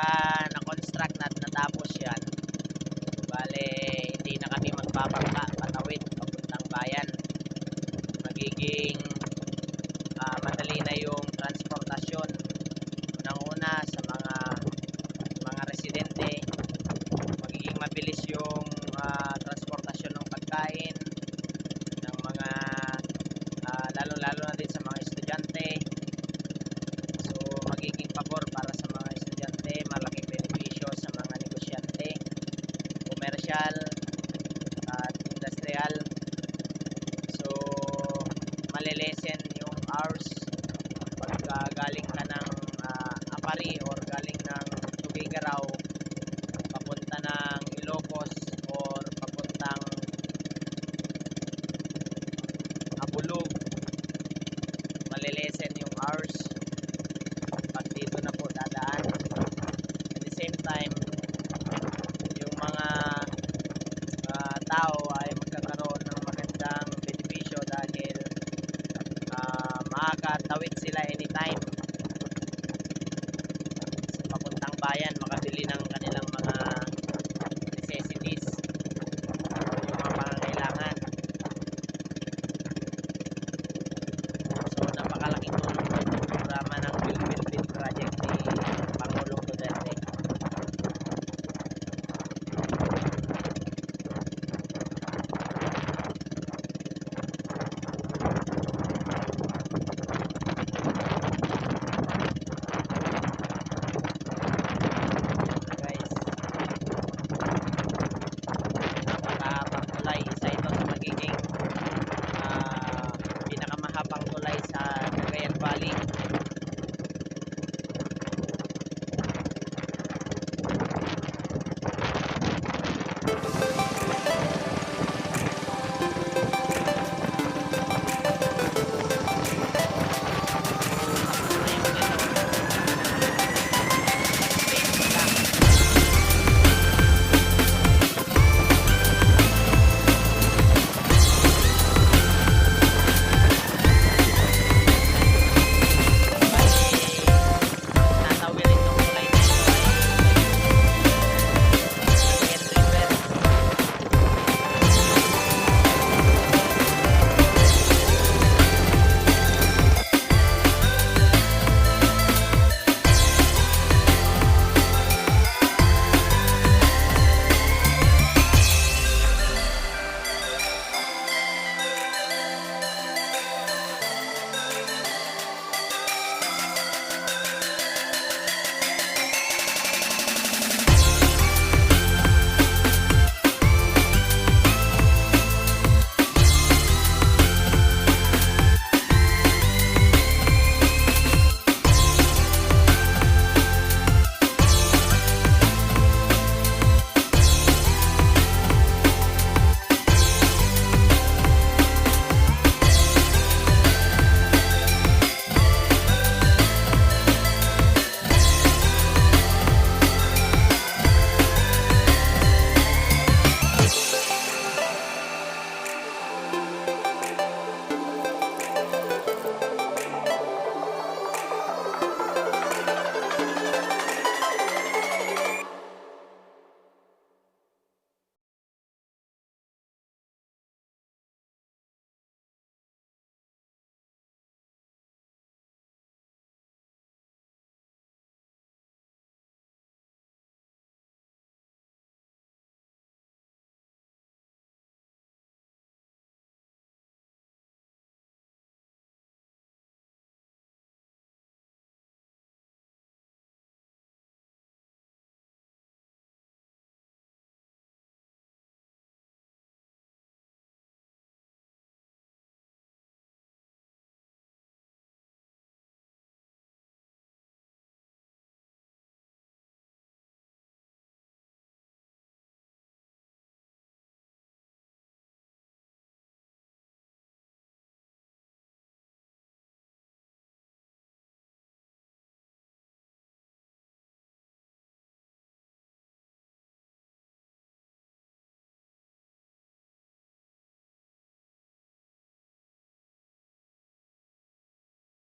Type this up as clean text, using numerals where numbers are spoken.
pagka na-construct na at natapos yan, bale hindi na kami magpapangka patawid papuntang bayan. Magiging madali na yung transportasyon. Unang-una sa mga residente, magiging mabilis yung transportasyon ng pagkain ng mga lalo-lalo na din sa mga estudyante. So magiging pabor para sa mga estudyante, malaking benepisyo sa mga negosyante, komersyal at industrial. So malilesen yung hours pagka galing ka ng Apari or galing ng Tugigaraw papunta ng Ilocos or papuntang Abulog, malilesen yung hours pag dito na po dadaan. At the same time, yung mga tao ay magkakaroon ng magandang benepisyo dahil makakatawid sila anytime sa papuntang bayan, makabili ng